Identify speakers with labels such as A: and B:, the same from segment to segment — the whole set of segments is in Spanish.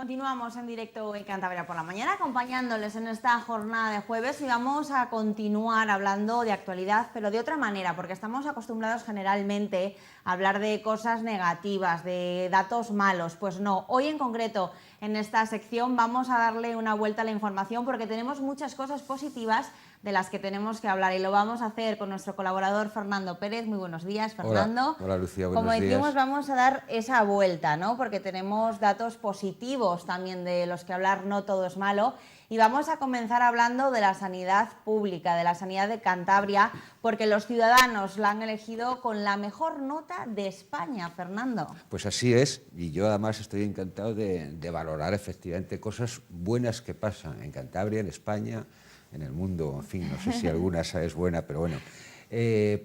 A: Continuamos en directo en Cantabria por la mañana, acompañándoles en esta jornada de jueves, y vamos a continuar hablando de actualidad, pero de otra manera, porque estamos acostumbrados generalmente a hablar de cosas negativas, de datos malos. Pues no, hoy en concreto en esta sección vamos a darle una vuelta a la información porque tenemos muchas cosas positivas de las que tenemos que hablar, y lo vamos a hacer con nuestro colaborador Fernando Pérez. Muy buenos días, Fernando.
B: Hola Lucía, buenos
A: días. Como decimos,
B: días.
A: vamos a dar esa vuelta, ¿no? Porque tenemos datos positivos también de los que hablar, no todo es malo. Y vamos a comenzar hablando de la sanidad pública, de la sanidad de Cantabria, porque los ciudadanos la han elegido con la mejor nota de España, Fernando.
B: Pues así es, y yo además estoy encantado de valorar efectivamente cosas buenas que pasan en Cantabria, en España, en el mundo, en fin, no sé si alguna es buena, pero bueno,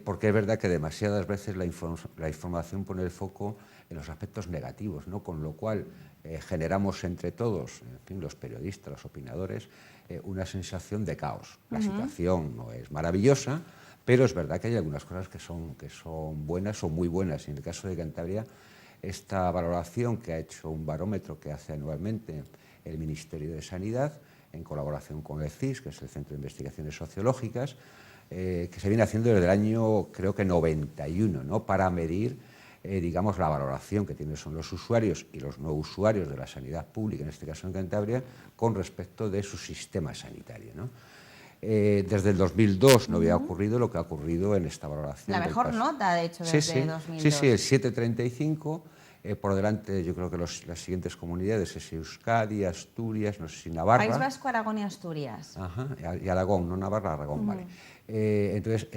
B: porque es verdad que demasiadas veces la información pone el foco en los aspectos negativos, ¿no? Con lo cual generamos entre todos, en fin, los periodistas, los opinadores, una sensación de caos. La situación no es maravillosa, pero es verdad que hay algunas cosas que son buenas o muy buenas. Y en el caso de Cantabria, esta valoración que ha hecho un barómetro que hace anualmente el Ministerio de Sanidad, en colaboración con el CIS, que es el Centro de Investigaciones Sociológicas, que se viene haciendo desde el año, creo que 91, ¿no? Para medir, digamos, la valoración que tienen son los usuarios y los no usuarios de la sanidad pública, en este caso en Cantabria, con respecto de su sistema sanitario, ¿no? Desde el 2002 no había ocurrido lo que ha ocurrido en esta valoración.
A: La mejor nota, de hecho, desde 2002.
B: Sí, el 7,35. Por delante, yo creo que las siguientes comunidades es Euskadi, Asturias, no sé si Navarra.
A: País Vasco, Aragón y Asturias.
B: Ajá, y Aragón, no Navarra, Aragón, vale. Entonces,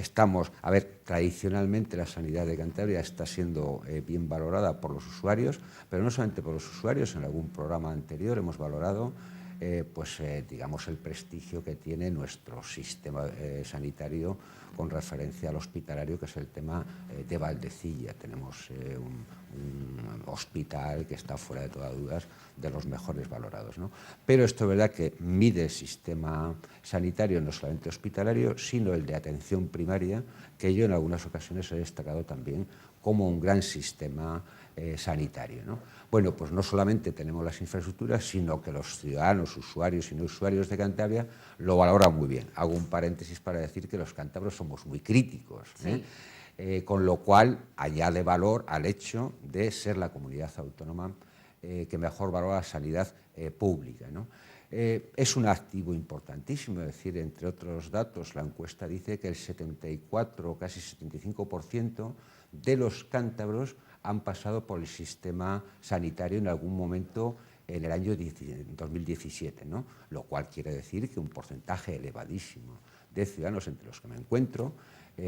B: a ver, tradicionalmente la sanidad de Cantabria está siendo bien valorada por los usuarios, pero no solamente por los usuarios. En algún programa anterior hemos valorado digamos, el prestigio que tiene nuestro sistema sanitario con referencia al hospitalario, que es el tema de Valdecilla. Tenemos un hospital que está fuera de todas dudas de los mejores valorados, ¿no? Pero esto es verdad que mide el sistema sanitario no solamente hospitalario, sino el de atención primaria, que yo en algunas ocasiones he destacado también como un gran sistema sanitario, ¿no? Bueno, pues no solamente tenemos las infraestructuras, sino que los ciudadanos, usuarios y no usuarios de Cantabria lo valoran muy bien. Hago un paréntesis para decir que los cántabros somos muy críticos,
A: sí.
B: Con lo cual añade valor al hecho de ser la comunidad autónoma que mejor valora la sanidad pública, ¿no? Es un activo importantísimo, es decir, entre otros datos, la encuesta dice que el 74, casi 75% de los cántabros han pasado por el sistema sanitario en algún momento en el año 2017, ¿no? Lo cual quiere decir que un porcentaje elevadísimo de ciudadanos, entre los que me encuentro,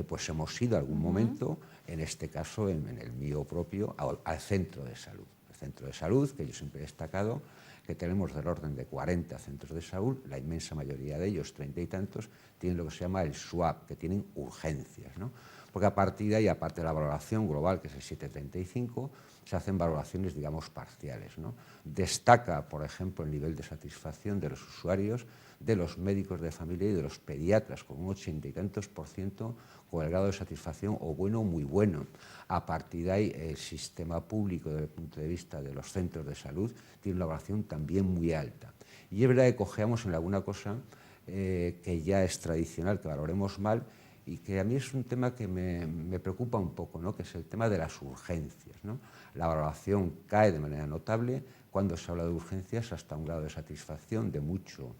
B: pues hemos ido algún momento, en este caso, en el mío propio, al centro de salud. El centro de salud, que yo siempre he destacado, que tenemos del orden de 40 centros de salud, la inmensa mayoría de ellos, 30 y tantos, tienen lo que se llama el SWAP, que tienen urgencias, ¿no? Porque a partir de ahí, aparte de la valoración global, que es el 7,35, se hacen valoraciones, digamos, parciales, ¿no? Destaca, por ejemplo, el nivel de satisfacción de los usuarios, de los médicos de familia y de los pediatras, con un 80 y tantos % con el grado de satisfacción o bueno o muy bueno. A partir de ahí, el sistema público, desde el punto de vista de los centros de salud, tiene una valoración también muy alta. Y es verdad que cojeamos en alguna cosa que ya es tradicional, que valoremos mal, y que a mí es un tema que me preocupa un poco, ¿no? Que es el tema de las urgencias, ¿no? La valoración cae de manera notable cuando se habla de urgencias hasta un grado de satisfacción de mucho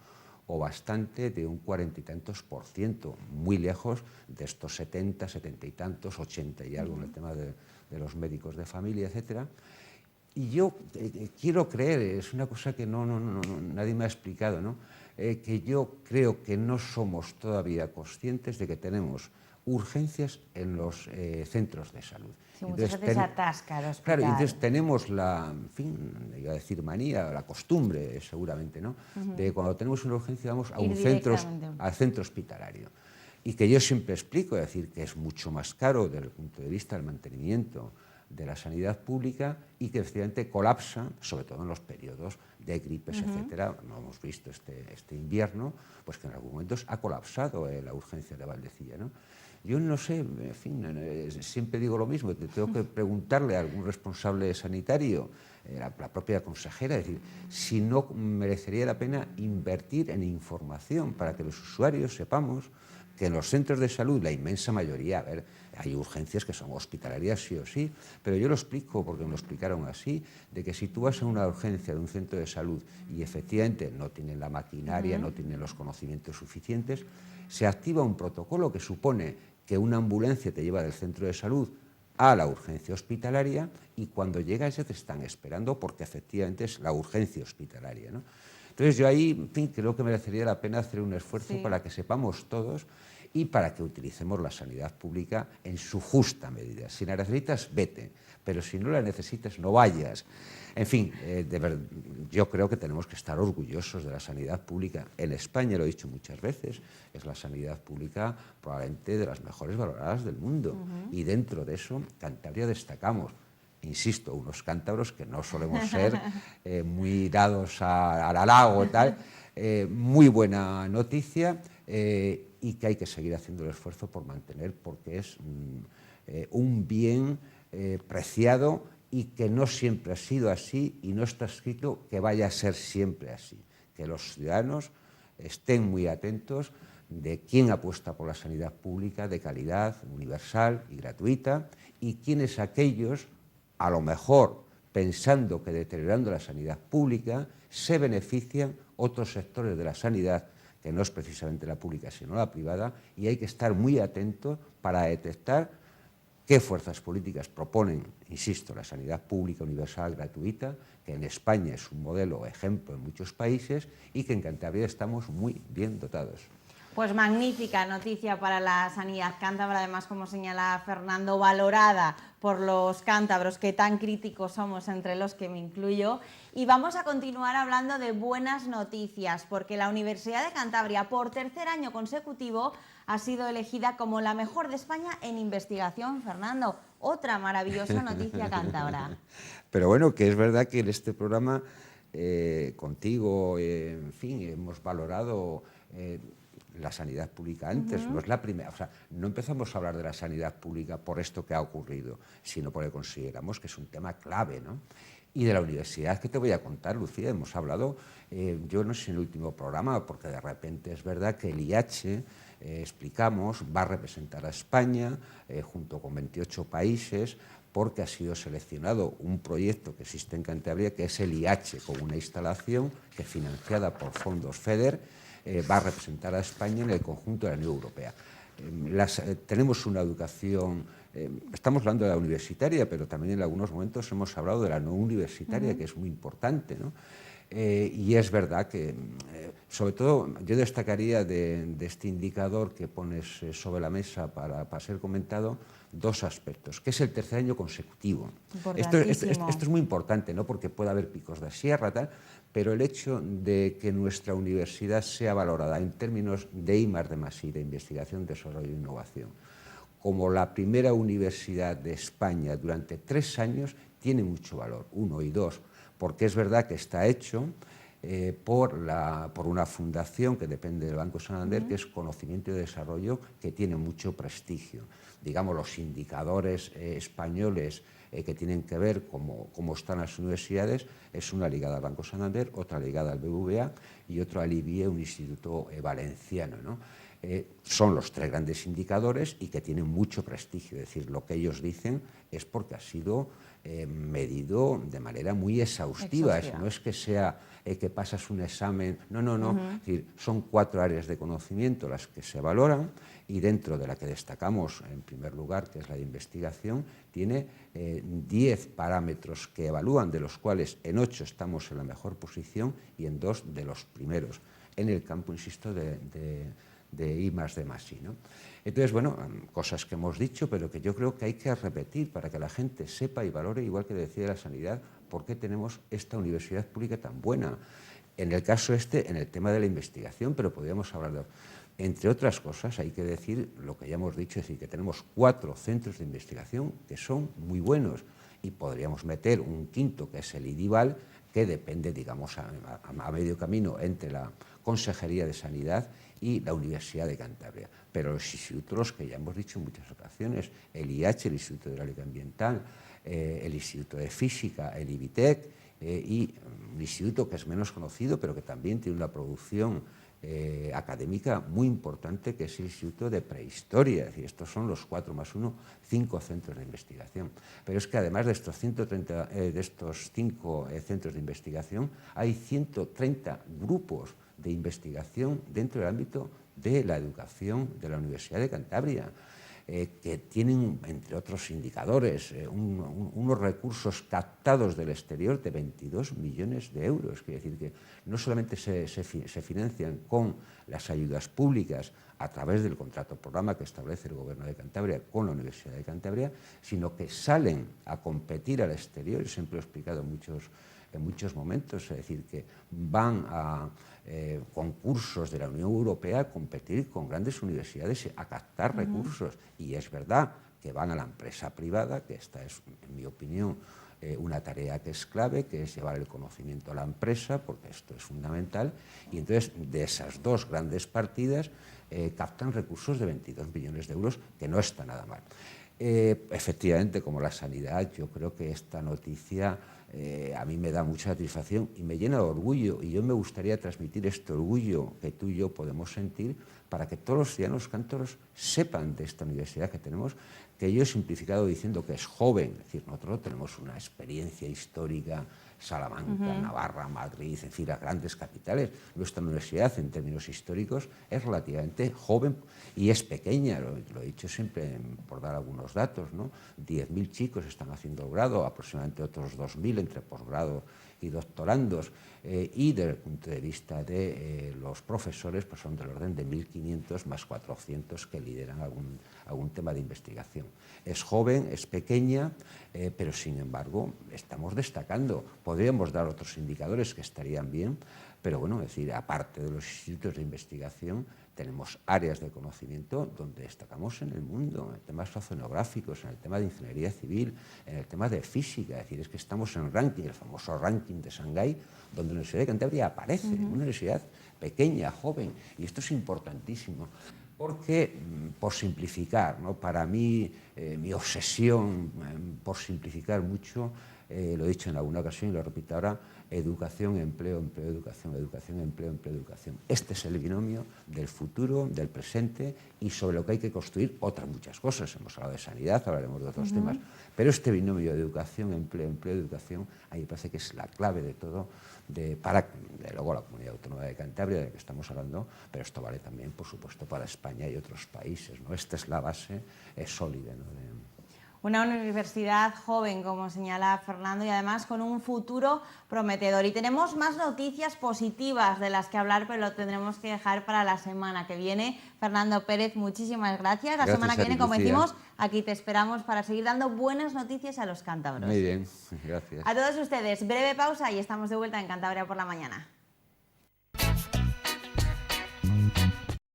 B: o bastante, de un 40 y tantos %, muy lejos de estos 70, 70 y tantos, 80 y algo en el tema de los médicos de familia, etcétera. Y yo quiero creer, es una cosa que nadie me ha explicado, ¿no? Que yo creo que no somos todavía conscientes de que tenemos urgencias en los centros de salud.
A: Sí, muchas veces se atasca el hospital.
B: Claro, y entonces tenemos en fin, iba a decir manía, la costumbre seguramente, ¿no? De cuando tenemos una urgencia vamos a al centro hospitalario. Y que yo siempre explico, es decir, que es mucho más caro desde el punto de vista del mantenimiento de la sanidad pública y que efectivamente colapsa, sobre todo en los periodos de gripes, etcétera. No hemos visto este invierno, pues que en algunos momentos ha colapsado la urgencia de Valdecilla, ¿no? Yo no sé, en fin, siempre digo lo mismo, tengo que preguntarle a algún responsable sanitario, la propia consejera, es decir, si no merecería la pena invertir en información para que los usuarios sepamos que en los centros de salud, la inmensa mayoría, a ver, hay urgencias que son hospitalarias sí o sí, pero yo lo explico porque me lo explicaron así, de que si tú vas a una urgencia de un centro de salud y efectivamente no tienen la maquinaria, no tienen los conocimientos suficientes, se activa un protocolo que supone que una ambulancia te lleva del centro de salud a la urgencia hospitalaria y cuando llegas ya te están esperando porque efectivamente es la urgencia hospitalaria, ¿no? Entonces yo ahí, en fin, creo que merecería la pena hacer un esfuerzo para que sepamos todos y para que utilicemos la sanidad pública en su justa medida. Si la necesitas, vete, pero si no la necesitas, no vayas. En fin, yo creo que tenemos que estar orgullosos de la sanidad pública. En España, lo he dicho muchas veces, es la sanidad pública probablemente de las mejores valoradas del mundo. Y dentro de eso, Cantabria destacamos. Insisto, unos cántabros que no solemos ser muy dados al halago, tal. Muy buena noticia y que hay que seguir haciendo el esfuerzo por mantener, porque es un bien preciado y que no siempre ha sido así y no está escrito que vaya a ser siempre así. Que los ciudadanos estén muy atentos de quién apuesta por la sanidad pública de calidad, universal y gratuita y quiénes aquellos, a lo mejor pensando que deteriorando la sanidad pública se benefician otros sectores de la sanidad, que no es precisamente la pública sino la privada, y hay que estar muy atentos para detectar qué fuerzas políticas proponen, insisto, la sanidad pública universal gratuita, que en España es un modelo o ejemplo en muchos países y que en Cantabria estamos muy bien dotados.
A: Pues magnífica noticia para la sanidad cántabra, además, como señala Fernando, valorada por los cántabros, que tan críticos somos, entre los que me incluyo. Y vamos a continuar hablando de buenas noticias, porque la Universidad de Cantabria, por tercer año consecutivo, ha sido elegida como la mejor de España en investigación. Fernando, otra maravillosa noticia cántabra.
B: Pero bueno, que es verdad que en este programa, contigo, en fin, hemos valorado la sanidad pública antes, no es la primera, o sea, no empezamos a hablar de la sanidad pública por esto que ha ocurrido, sino porque consideramos que es un tema clave, ¿no? Y de la universidad, ¿qué te voy a contar, Lucía? Hemos hablado, yo no sé en el último programa, porque de repente es verdad que el IH, explicamos, va a representar a España junto con 28 países, porque ha sido seleccionado un proyecto que existe en Cantabria, que es el IH, con una instalación que financiada por fondos FEDER, va a representar a España en el conjunto de la Unión Europea. Tenemos una educación, estamos hablando de la universitaria, pero también en algunos momentos hemos hablado de la no universitaria, que es muy importante, ¿no? Y es verdad que, sobre todo, yo destacaría de este indicador que pones sobre la mesa para ser comentado, dos aspectos, que es el tercer año consecutivo. Esto es muy importante, ¿no? Porque puede haber picos de sierra, tal, pero el hecho de que nuestra universidad sea valorada en términos de I+D+I, de investigación, desarrollo e innovación, como la primera universidad de España durante 3 años, tiene mucho valor, uno, y dos, porque es verdad que está hecho por una fundación que depende del Banco Santander, que es Conocimiento y Desarrollo, que tiene mucho prestigio. Digamos, los indicadores españoles que tienen que ver cómo están las universidades, es una ligada al Banco Santander, otra ligada al BBVA y otra al IBIE, un instituto valenciano, ¿no? Son los 3 grandes indicadores y que tienen mucho prestigio. Es decir, lo que ellos dicen es porque ha sido medido de manera muy exhaustiva. No es que sea que pasas un examen, no. Es decir, son 4 áreas de conocimiento las que se valoran y dentro de la que destacamos en primer lugar, que es la de investigación, tiene 10 parámetros que evalúan, de los cuales en 8 estamos en la mejor posición y en 2 de los primeros, en el campo, insisto, de I+D+I, ¿no? Entonces, bueno, cosas que hemos dicho, pero que yo creo que hay que repetir para que la gente sepa y valore, igual que decía la sanidad, por qué tenemos esta universidad pública tan buena. En el caso en el tema de la investigación, pero podríamos hablar de... Entre otras cosas, hay que decir lo que ya hemos dicho, es decir, que tenemos 4 centros de investigación que son muy buenos y podríamos meter un quinto, que es el IDIVAL, que depende, digamos, a medio camino entre la Consejería de Sanidad y la Universidad de Cantabria. Pero los institutos que ya hemos dicho en muchas ocasiones, el IH, el Instituto Hidráulica Ambiental, el Instituto de Física, el IBITEC, y un instituto que es menos conocido, pero que también tiene una producción académica muy importante, que es el Instituto de Prehistoria. Es decir, estos son los 4 más 1, 5 centros de investigación. Pero es que además de estos 5 centros de investigación, hay 130 grupos de investigación dentro del ámbito de la educación de la Universidad de Cantabria, que tienen, entre otros indicadores, unos recursos captados del exterior de 22 millones de euros. Quiere decir que no solamente se financian con las ayudas públicas a través del contrato programa que establece el Gobierno de Cantabria con la Universidad de Cantabria, sino que salen a competir al exterior. Yo siempre lo he explicado en muchos momentos, es decir, que van a concursos de la Unión Europea a competir con grandes universidades, a captar recursos. Y es verdad que van a la empresa privada, que esta es, en mi opinión, una tarea que es clave, que es llevar el conocimiento a la empresa, porque esto es fundamental, y entonces de esas dos grandes partidas captan recursos de 22 millones de euros, que no está nada mal. Efectivamente, como la sanidad, yo creo que esta noticia a mí me da mucha satisfacción y me llena de orgullo, y yo me gustaría transmitir este orgullo que tú y yo podemos sentir para que todos los ciudadanos cántabros sepan de esta universidad que tenemos, que yo he simplificado diciendo que es joven. Es decir, nosotros tenemos una experiencia histórica, Salamanca, Navarra, Madrid, en fin, las grandes capitales. Nuestra universidad, en términos históricos, es relativamente joven y es pequeña, lo he dicho siempre por dar algunos datos, ¿no? 10.000 chicos están haciendo el grado, aproximadamente otros 2.000 entre posgrado y doctorandos, y desde el punto de vista de los profesores, pues son del orden de 1.500 más 400 que lideran algún tema de investigación. Es joven, es pequeña, pero sin embargo estamos destacando. Podríamos dar otros indicadores que estarían bien, pero bueno, es decir, aparte de los institutos de investigación, tenemos áreas de conocimiento donde destacamos en el mundo, en temas oceanográficos, en el tema de ingeniería civil, en el tema de física. Es decir, es que estamos en el ranking, el famoso ranking de Shanghái, donde la Universidad de Cantabria aparece, una universidad pequeña, joven, y esto es importantísimo. Porque, por simplificar, ¿no? Para mí, mi obsesión por simplificar mucho, lo he dicho en alguna ocasión y lo repito ahora, educación, empleo, empleo, educación, educación, empleo, empleo, educación. Este es el binomio del futuro, del presente, y sobre lo que hay que construir otras muchas cosas. Hemos hablado de sanidad, hablaremos de otros temas, pero este binomio de educación, empleo, empleo, educación, a mí me parece que es la clave de todo, para, de luego, la Comunidad Autónoma de Cantabria, de la que estamos hablando, pero esto vale también, por supuesto, para España y otros países, ¿no? Esta es la base, es sólida, ¿no?
A: Una universidad joven, como señala Fernando, y además con un futuro prometedor. Y tenemos más noticias positivas de las que hablar, pero lo tendremos que dejar para la semana que viene. Fernando Pérez, muchísimas gracias. La semana que viene, como decimos, aquí te esperamos para seguir dando buenas noticias a los cántabros.
B: Muy bien, gracias.
A: A todos ustedes, breve pausa y estamos de vuelta en Cantabria por la mañana.